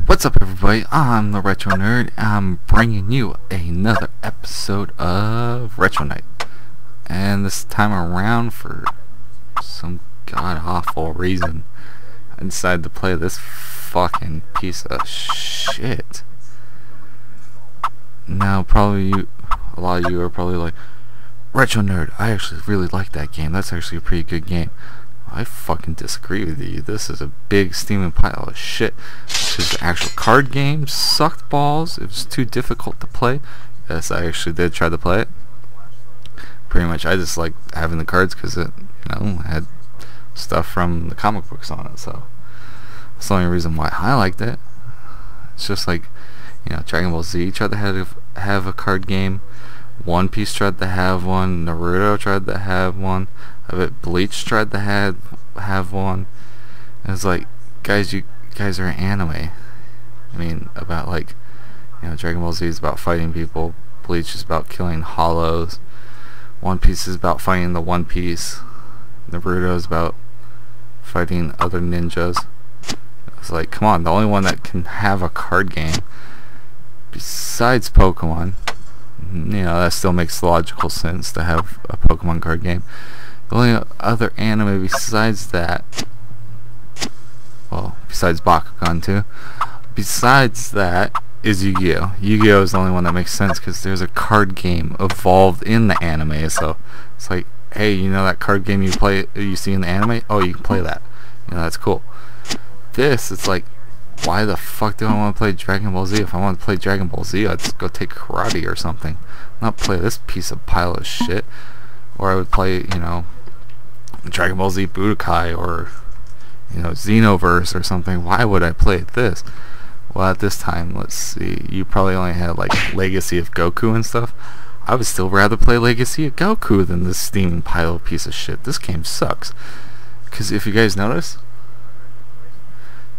What's up, everybody? I'm the Retro Nerd. I'm bringing you another episode of Retro Night, and this time around, for some god-awful reason, I decided to play this fucking piece of shit. Now, a lot of you are probably like, Retro Nerd, I actually really like that game. That's actually a pretty good game. I fucking disagree with you. This is a big steaming pile of shit. Because the actual card game sucked balls. It was too difficult to play. Yes, I actually did try to play it. Pretty much, I just like having the cards because it, had stuff from the comic books on it. So that's the only reason why I liked it. It's just like, Dragon Ball Z tried to have a card game. One Piece tried to have one. Naruto tried to have one. I bet Bleach tried to have one. And it's like, guys, you guys are anime. I mean, about like, Dragon Ball Z is about fighting people. Bleach is about killing hollows. One Piece is about fighting the One Piece. Naruto is about fighting other ninjas. It's like, come on, the only one that can have a card game besides Pokemon, that still makes logical sense to have a Pokemon card game. The only other anime besides that, well, besides Bakugan too, besides that is Yu-Gi-Oh! Yu-Gi-Oh! Is the only one that makes sense because there's a card game evolved in the anime. So it's like, hey, that card game you see in the anime? Oh, you can play that. That's cool. It's like, why the fuck do I want to play Dragon Ball Z? If I want to play Dragon Ball Z, I'd just go take karate or something. Not play this piece of pile of shit. Or I would play, Dragon Ball Z Budokai or, Xenoverse or something. Why would I play this? Well, at this time, let's see, you probably only had like Legacy of Goku and stuff. I would still rather play Legacy of Goku than this steaming pile of piece of shit. This game sucks. Because if you guys notice,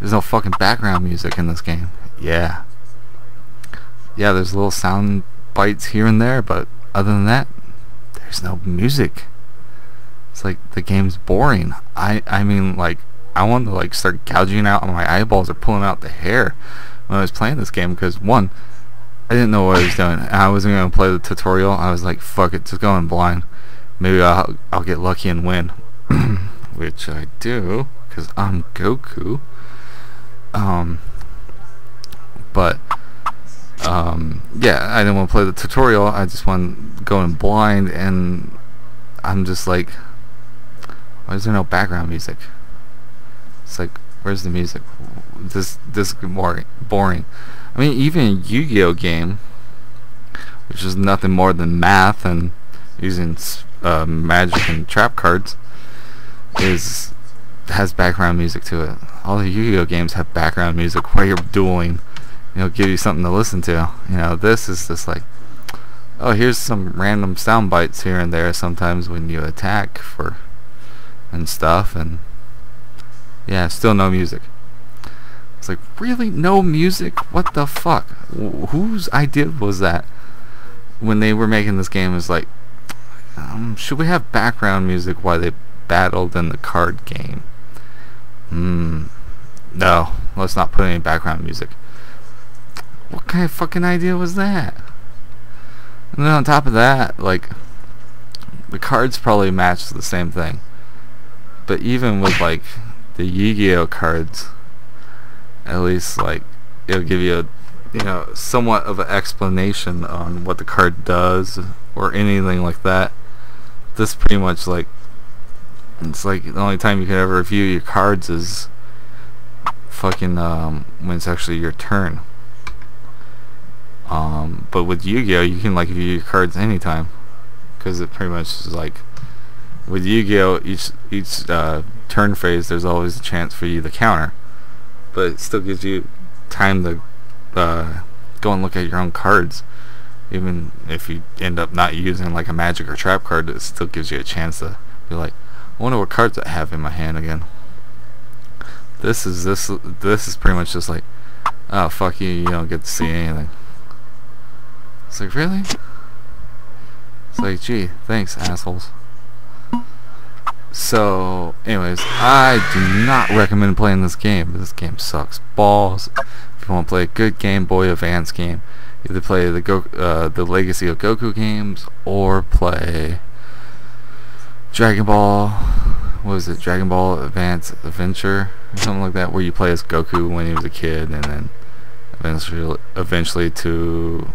there's no fucking background music in this game. Yeah, there's little sound bites here and there, but other than that, there's no music. It's like the game's boring. I mean, like, I wanted to like start gouging out on my eyeballs or pulling out the hair when I was playing this game because, one, I didn't know what I was doing. I wasn't going to play the tutorial. I was like, fuck it, just going blind. Maybe I'll get lucky and win. Which I do, because I'm Goku. Yeah, I didn't want to play the tutorial. I just want to go in blind, and I'm just like, why is there no background music? It's like, where's the music? This is more boring. I mean, even a Yu-Gi-Oh game, which is nothing more than math and using magic and trap cards, has background music to it. All the Yu-Gi-Oh games have background music while you're dueling. Give you something to listen to. This is just like, oh, here's some random sound bites here and there sometimes when you attack and stuff, and yeah, still no music. It's like, really, no music? What the fuck? Whose idea was that when they were making this game? Is like, should we have background music while they battled in the card game? No, let's not put any background music. What kind of fucking idea was that? And then on top of that, like, the cards probably match the same thing. But even with like the Yu-Gi-Oh cards, at least like it'll give you a somewhat of an explanation on what the card does or anything like that. This pretty much like, it's like the only time you can ever view your cards is fucking when it's actually your turn. But with Yu-Gi-Oh, you can like view your cards anytime, because it pretty much is like, with Yu-Gi-Oh, each turn phase, there's always a chance for you to counter, but it still gives you time to go and look at your own cards. Even if you end up not using like a magic or trap card, it still gives you a chance to be like, I wonder what cards I have in my hand again. This is pretty much just like, oh, fuck you, you don't get to see anything. It's like, really? It's like, gee, thanks, assholes. So, anyways, I do not recommend playing this game. This game sucks balls. If you want to play a good Game Boy Advance game, either play the Legacy of Goku games or play Dragon Ball. What was it? Dragon Ball Advance Adventure or something like that, where you play as Goku when he was a kid, and then eventually to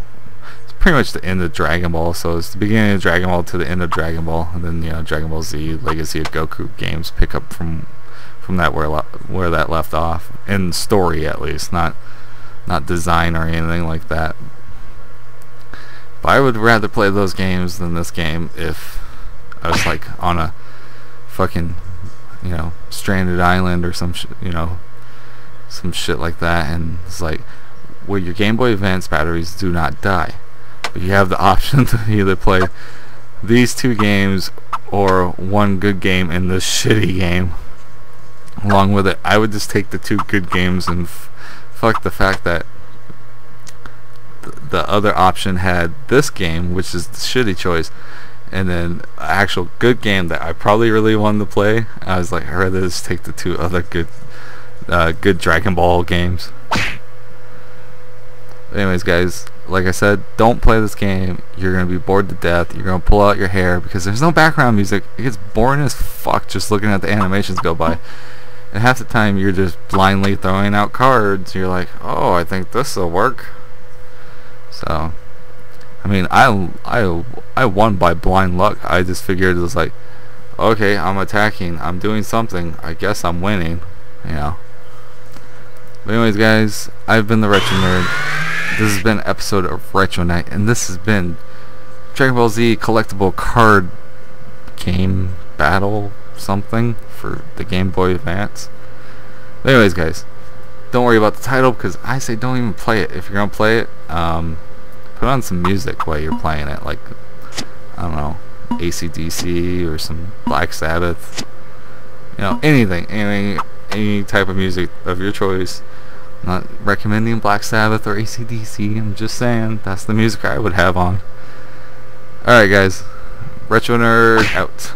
pretty much the end of Dragon Ball. So it's the beginning of Dragon Ball to the end of Dragon Ball, and then Dragon Ball Z Legacy of Goku games pick up from that where that left off, in story at least, not design or anything like that. But I would rather play those games than this game if I was like on a fucking stranded island or some some shit like that, and it's like where your Game Boy Advance batteries do not die. But you have the option to either play these two games or one good game and this shitty game along with it. I would just take the two good games and fuck the fact that the other option had this game, which is the shitty choice, and then an actual good game that I probably really wanted to play. I was like, I'd rather just take the two other good Dragon Ball games. Anyways, guys, like I said, don't play this game. You're gonna be bored to death. You're gonna pull out your hair because there's no background music. It gets boring as fuck just looking at the animations go by. And half the time you're just blindly throwing out cards. You're like, oh, I think this will work. So, I mean, I won by blind luck. I just figured it was like, okay, I'm attacking. I'm doing something. I guess I'm winning. But anyways, guys, I've been the Retro Nerd. This has been an episode of Retro Night, and this has been Dragon Ball Z Collectable Card Game Battle something for the Game Boy Advance. But anyways, guys, don't worry about the title, because I say don't even play it. If you're gonna play it, put on some music while you're playing it, like, I don't know, AC/DC or some Black Sabbath, anything, any type of music of your choice. Not recommending Black Sabbath or AC/DC. I'm just saying that's the music I would have on. Alright, guys. Retro Nerd out.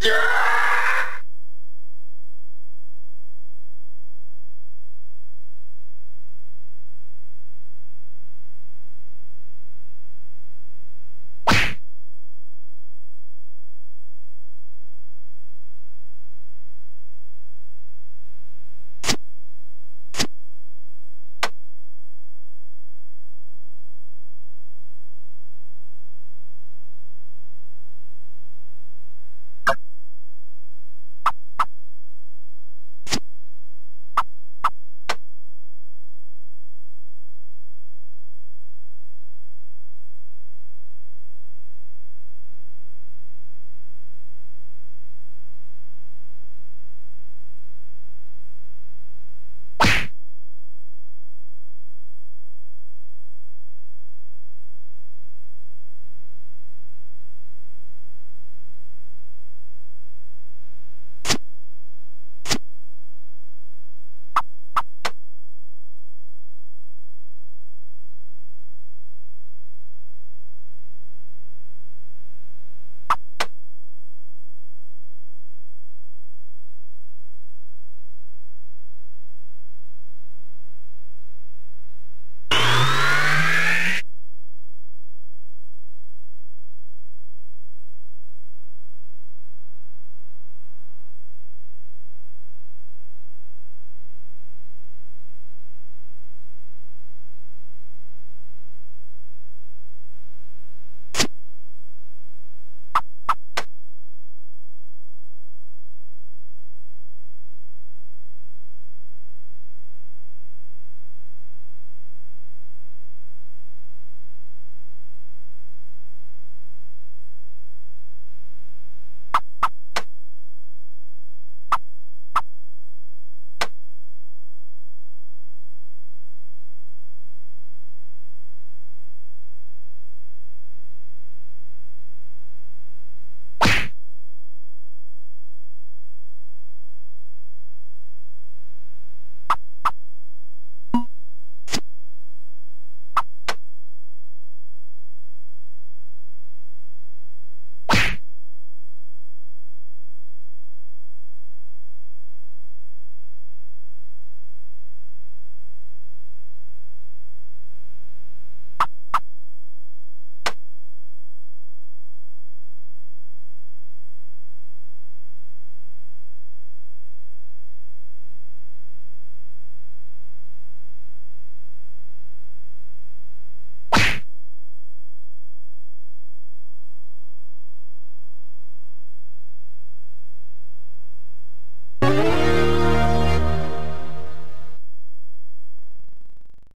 Yeah!